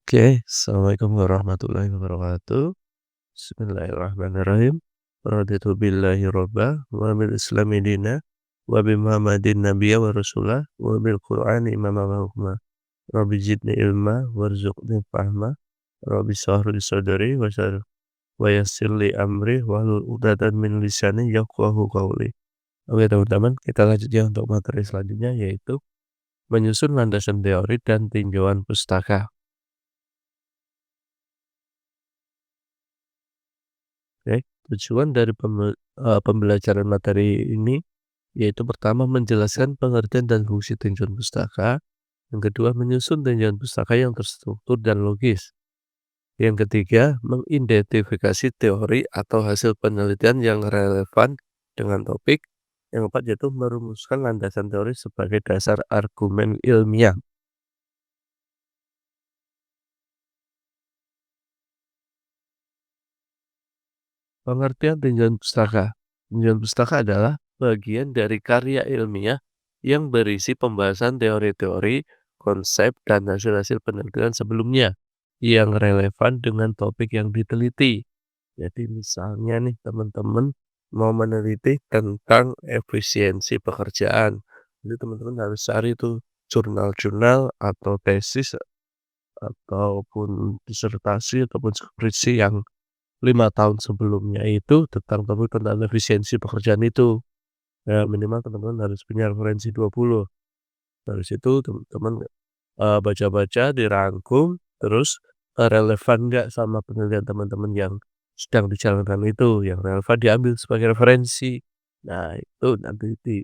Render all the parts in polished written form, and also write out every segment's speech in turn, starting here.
Oke, assalamualaikum warahmatullahi wabarakatuh. Bismillahirrahmanirrahim. Raditu billahi robba wa bil islami dina wa bi Muhammadin nabiyya wa rasulah wa bil Qur'ani imama wa hukma. Rabbi zidni ilma warzuqni fahma. Rabbi shrah li sadri wa yassir li amri wahlul 'uqdatam min lisani yafqahu qawli. Oke teman-teman, kita lanjut ya untuk materi selanjutnya yaitu menyusun landasan teori dan tinjauan pustaka. Oke, tujuan dari pembelajaran materi ini yaitu pertama menjelaskan pengertian dan fungsi tinjauan pustaka, yang kedua menyusun tinjauan pustaka yang terstruktur dan logis, yang ketiga mengidentifikasi teori atau hasil penelitian yang relevan dengan topik, yang keempat yaitu merumuskan landasan teori sebagai dasar argumen ilmiah. Pengertian tinjauan pustaka. Tinjauan pustaka adalah bagian dari karya ilmiah yang berisi pembahasan teori-teori, konsep, dan hasil-hasil penelitian sebelumnya yang relevan dengan topik yang diteliti. Jadi misalnya nih teman-teman mau meneliti tentang efisiensi pekerjaan. Jadi teman-teman harus cari tuh jurnal-jurnal atau tesis ataupun disertasi ataupun skripsi yang 5 tahun sebelumnya itu tentang efisiensi pekerjaan itu. Ya minimal teman-teman harus punya referensi 20. Dari situ teman-teman, baca-baca, dirangkum, terus, relevan nggak sama penelitian teman-teman yang sedang dijalankan itu, yang relevan diambil sebagai referensi. Nah itu nanti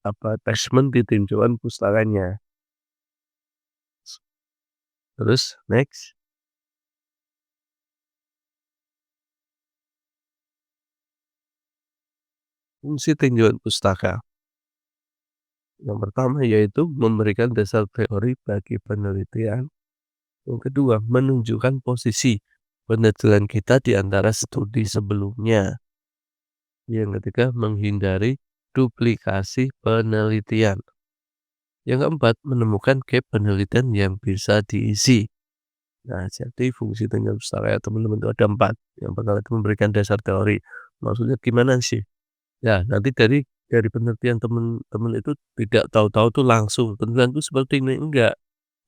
attachment di tinjauan pustakanya. Terus next, fungsi tinjauan pustaka. Yang pertama yaitu memberikan dasar teori bagi penelitian. Yang kedua, menunjukkan posisi penelitian kita di antara studi sebelumnya. Yang ketiga, menghindari duplikasi penelitian. Yang keempat, menemukan gap penelitian yang bisa diisi. Nah, jadi fungsi tinjauan pustaka ya teman-teman itu ada 4. Yang pertama itu memberikan dasar teori. Maksudnya gimana sih? Ya, nanti dari penelitian teman-teman itu tidak tahu-tahu tuh langsung penelitian itu seperti ini, enggak.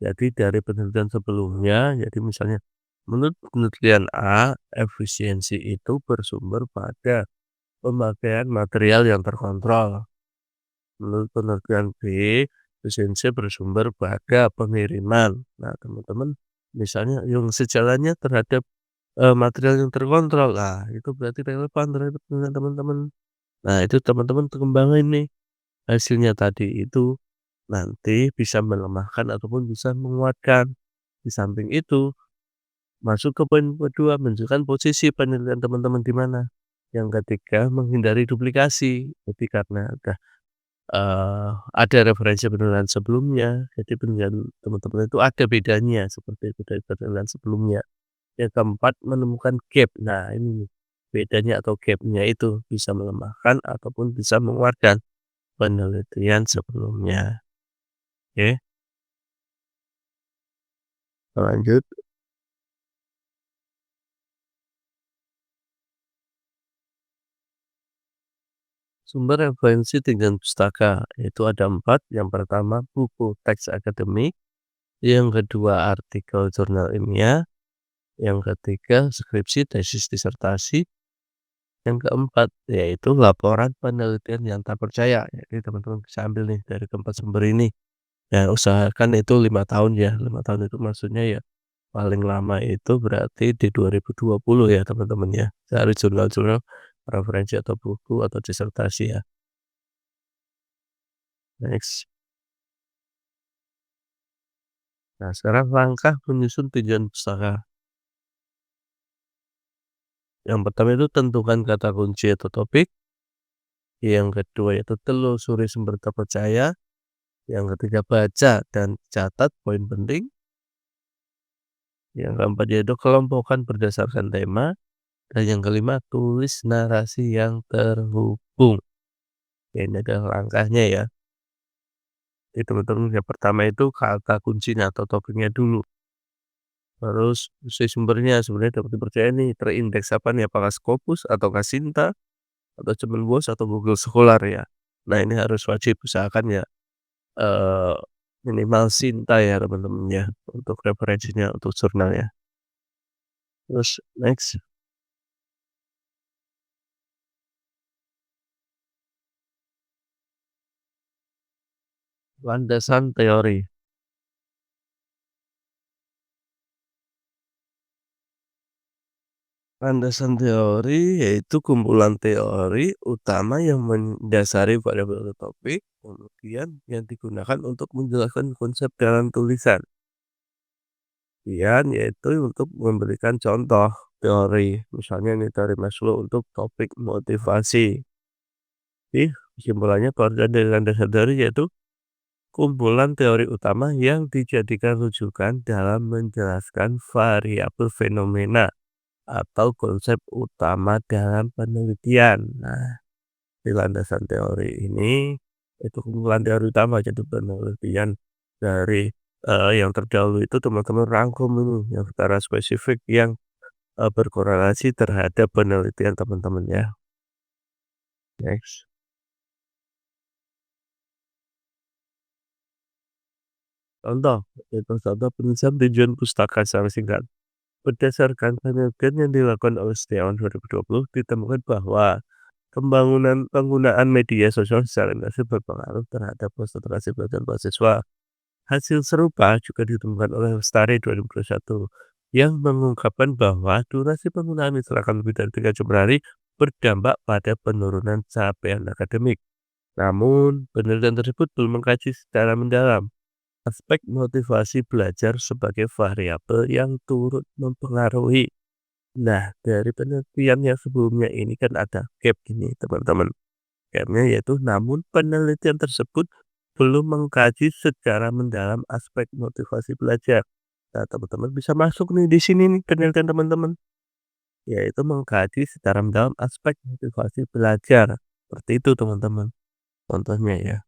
Jadi dari penelitian sebelumnya, jadi misalnya menurut penelitian A, efisiensi itu bersumber pada pemakaian material yang terkontrol. Menurut penelitian B, efisiensi bersumber pada pengiriman. Nah, teman-teman misalnya yang sejalannya terhadap material yang terkontrol, lah itu berarti relevan terhadap penelitian teman-teman. Nah, itu teman-teman kembangin nih hasilnya tadi itu nanti bisa melemahkan ataupun bisa menguatkan. Di samping itu, masuk ke poin kedua, menunjukkan posisi penelitian teman-teman di mana. Yang ketiga, menghindari duplikasi. Jadi karena ada referensi penelitian sebelumnya, jadi penelitian teman-teman itu ada bedanya seperti itu dari penelitian sebelumnya. Yang keempat, menemukan gap. Nah, ini nih, bedanya atau gapnya itu bisa melemahkan ataupun bisa menguatkan penelitian sebelumnya. Oke, lanjut. Sumber referensi dengan pustaka, itu ada 4. Yang pertama, buku teks akademik, yang kedua, artikel jurnal ilmiah, yang ketiga, skripsi, tesis, disertasi, yang keempat, yaitu laporan penelitian yang tak percaya. Jadi teman-teman bisa ambil nih dari keempat sumber ini. Ya usahakan itu 5 tahun ya, 5 tahun itu maksudnya ya paling lama itu berarti di 2020 ya teman-teman ya, cari jurnal-jurnal referensi atau buku atau disertasi ya. Next. Nah, sekarang langkah menyusun tujuan pustaka. Yang pertama itu tentukan kata kunci atau topik. Yang kedua itu telusuri sumber terpercaya. Yang ketiga baca dan catat poin penting. Yang keempat yaitu kelompokkan berdasarkan tema. Dan yang kelima tulis narasi yang terhubung. Ya, ini adalah langkahnya ya. Itu teman-teman yang pertama itu kata kuncinya atau topiknya dulu. Terus si sumbernya sebenarnya dapat dipercaya nih, terindeks apa nih, apakah Scopus ataukah Sinta atau cuman Bos atau Google Scholar ya. Nah ini harus wajib usahakan ya, eee, minimal Sinta ya teman-teman ya, untuk referensinya untuk jurnal ya. Terus next, landasan teori. Landasan teori yaitu kumpulan teori utama yang mendasari pada suatu topik, kemudian yang digunakan untuk menjelaskan konsep dalam tulisan. Kemudian yaitu untuk memberikan contoh teori, misalnya nih teori Maslow untuk topik motivasi. Jadi kesimpulannya keluarga dari landasan teori yaitu kumpulan teori utama yang dijadikan rujukan dalam menjelaskan variabel fenomena atau konsep utama dalam penelitian. Nah, di landasan teori ini itu kumpulan teori utama jadi penelitian dari yang terdahulu itu teman-teman rangkum ini yang secara spesifik yang berkorelasi terhadap penelitian teman-teman ya. Next. Contoh, contoh penulisan tujuan pustaka secara singkat. Berdasarkan penelitian yang dilakukan oleh Setiawan 2020, ditemukan bahwa penggunaan media sosial secara intensif berpengaruh terhadap konsentrasi belajar mahasiswa. Hasil serupa juga ditemukan oleh Lestari 2021 yang mengungkapkan bahwa durasi penggunaan misalkan lebih dari 3 jam per hari berdampak pada penurunan capaian akademik. Namun, penelitian tersebut belum mengkaji secara mendalam aspek motivasi belajar sebagai variabel yang turut mempengaruhi. Nah, dari penelitian yang sebelumnya ini kan ada gap ini teman-teman. Gapnya yaitu namun penelitian tersebut belum mengkaji secara mendalam aspek motivasi belajar. Nah, teman-teman bisa masuk nih di sini nih penelitian teman-teman, yaitu mengkaji secara mendalam aspek motivasi belajar. Seperti itu teman-teman, contohnya ya.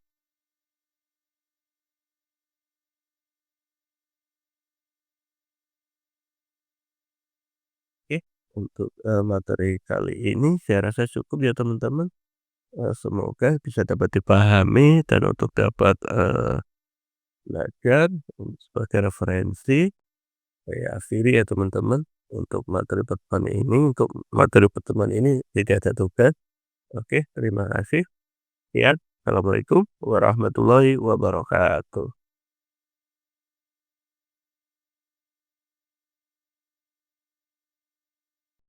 Oke, untuk materi kali ini saya rasa cukup ya teman-teman. Semoga bisa dapat dipahami dan untuk dapat belajar sebagai referensi. Saya akhiri ya teman-teman, untuk materi pertemuan ini tidak ada tugas. Oke, terima kasih. Ya, assalamualaikum warahmatullahi wabarakatuh.